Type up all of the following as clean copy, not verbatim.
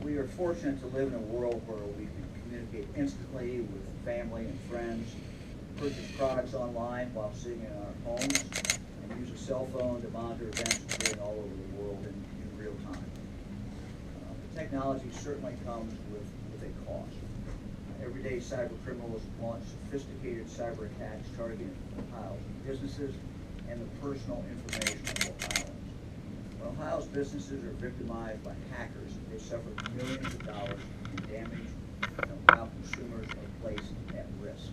We are fortunate to live in a world where we can communicate instantly with family and friends, purchase products online while sitting in our homes, and use a cell phone to monitor events occurring all over the world in real time. The technology certainly comes with a cost. Everyday cyber criminals launch sophisticated cyber attacks targeting Ohio's businesses and the personal information of Ohioans. When Ohio's businesses are victimized by hackers, they suffer millions of dollars in damage, and Ohio consumers are placed at risk.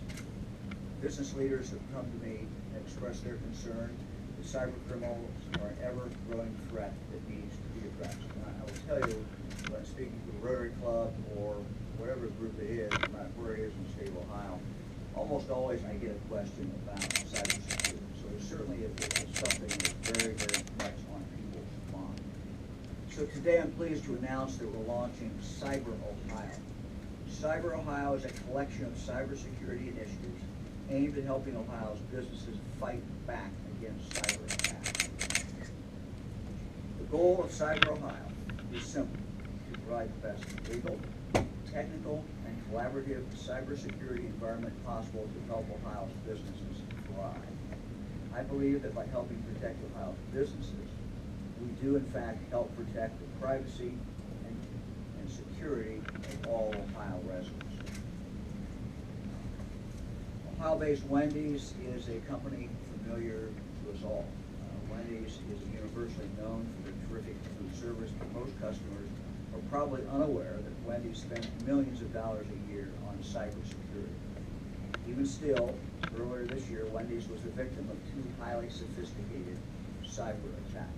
Business leaders have come to me and expressed their concern that cyber criminals are an ever-growing threat that needs to be addressed. And I will tell you, when I'm speaking to a Rotary Club or whatever group it is, no matter where it is in the state of Ohio, almost always I get a question about cybersecurity. So it certainly is something that's very, very much on people's mind. So today I'm pleased to announce that we're launching CyberOhio. CyberOhio is a collection of cybersecurity initiatives aimed at helping Ohio's businesses fight back against cyber attacks. The goal of CyberOhio is simple: to provide the best legal, technical, and collaborative cybersecurity environment possible to help Ohio's businesses thrive. I believe that by helping protect Ohio's businesses, we do in fact help protect the privacy and security of all Ohio residents. Ohio-based Wendy's is a company familiar to us all. Wendy's is universally known for their terrific food service, but most customers are probably unaware that Wendy's spends millions of dollars a year on cybersecurity. Even still, earlier this year, Wendy's was the victim of two highly sophisticated cyber attacks.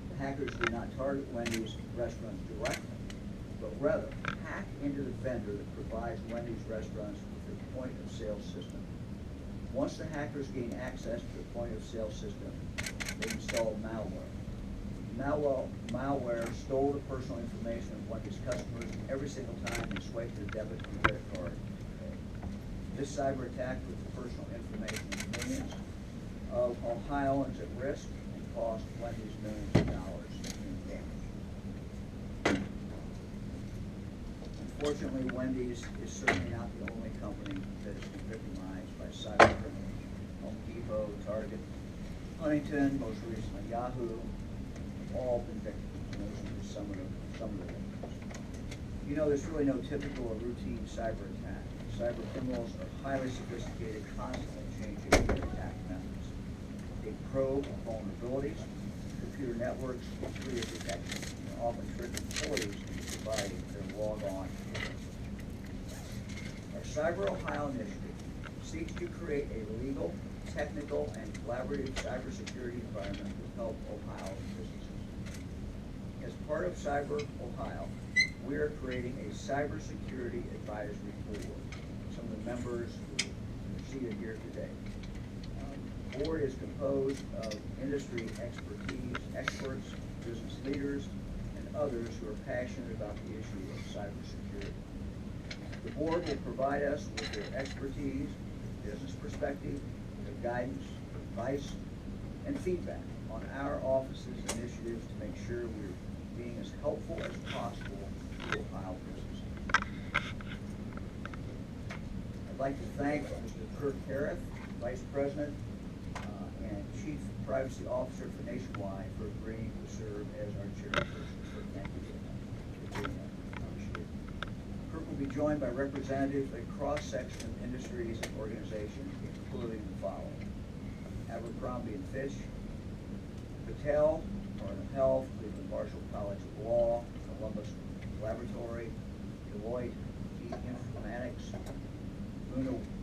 The hackers did not target Wendy's restaurants directly, but rather hack into the vendor that provides Wendy's restaurants with their point-of-sale system. Once the hackers gained access to the point-of-sale system, they installed malware. Malware stole the personal information of Wendy's customers every single time they swiped their debit and credit card. This cyber attack put the personal information of millions of Ohioans at risk and cost Wendy's millions of dollars in damage. Unfortunately, Wendy's is certainly not the only company that has been victimized by cyber criminals. Home Depot, Target, Huntington, most recently Yahoo, have all been victims. Those are some of the victims. You know, there's really no typical or routine cyber attack. Cyber criminals are highly sophisticated, constantly changing their attack methods. They probe vulnerabilities, computer networks, and career detection, and often trick employees into providing their log-on information. Our CyberOhio initiative seeks to create a legal, technical, and collaborative cybersecurity environment to help Ohio businesses. As part of CyberOhio, we are creating a cybersecurity advisory board. Some of the members who are seated here today. The board is composed of industry experts, business leaders, and others who are passionate about the issue of cybersecurity. The board will provide us with their expertise, business perspective, their guidance, advice, and feedback on our office's initiatives to make sure we're being as helpful as possible to Ohio businesses. I'd like to thank Mr. Kirk Harris, Vice President and Chief Privacy Officer for Nationwide, for agreeing to serve as our chairperson. Thank you for being appreciated. Kirk will be joined by representatives of a cross-section of industries and organizations, including the following: Abercrombie & Fitch, Patel, Department of Health, Cleveland Marshall College of Law, Columbus Laboratory, Deloitte, Informatics,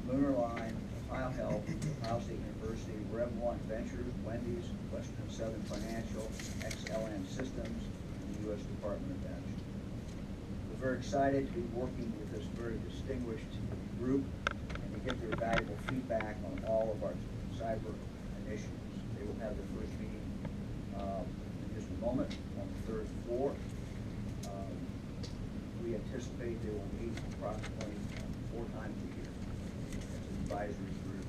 Moonerline, Ohio Health, Ohio State University, Rev1 Ventures, Wendy's, Western Southern Financial, XLM Systems, and the U.S. Department of Energy. We're very excited to be working with this very distinguished group and to get their valuable feedback on all of our cyber initiatives. They will have their first meeting in just a moment on the third floor. We anticipate they will meet approximately 4 times a year as an advisory group.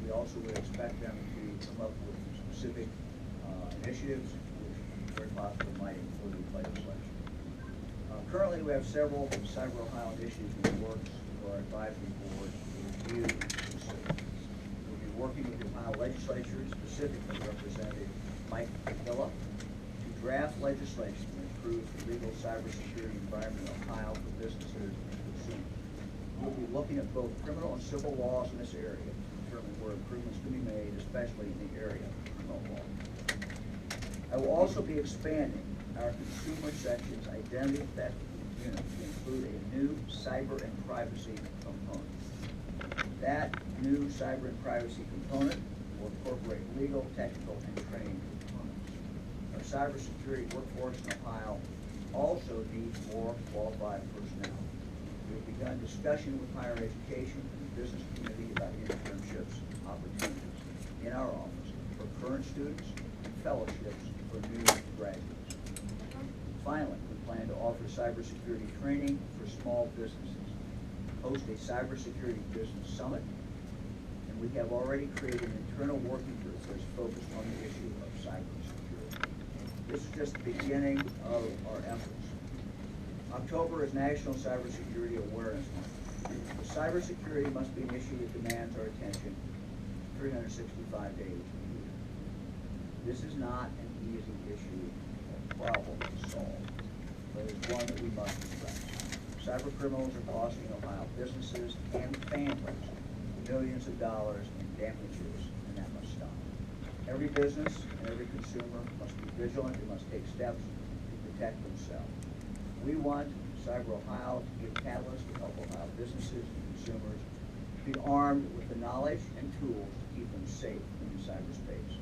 We also would expect them to come up with specific initiatives, which very possibly might include legislation. Currently, we have several CyberOhio initiatives in the works for our advisory board to review and consider. We'll be working with the Ohio legislature, specifically Representative Mike DeWine, to draft legislation that improves the legal cybersecurity environment in Ohio for businesses and consumers. We'll be looking at both criminal and civil laws in this area to determine where improvements can be made, especially in the area of criminal law. I will also be expanding our consumer section's identity theft unit to include a new cyber and privacy component. That new cyber and privacy component will incorporate legal, technical, and training components. Our cybersecurity workforce in Ohio also needs more qualified personnel. We've begun discussion with higher education and the business community about internships opportunities in our office for current students and fellowships for new graduates. Finally, we plan to offer cybersecurity training for small businesses, host a cybersecurity business summit, and we have already created an internal working group that is focused on the issue of cybersecurity. This is just the beginning of our efforts. October is National Cybersecurity Awareness Month. Cybersecurity must be an issue that demands our attention 365 days a year. This is not an easy issue or problem to solve, but it's one that we must address. Cyber criminals are costing Ohio businesses and families millions of dollars in damages, and that must stop. Every business and every consumer must be vigilant and must take steps to protect themselves. We want CyberOhio to be a catalyst to help Ohio businesses and consumers be armed with the knowledge and tools to keep them safe in cyberspace.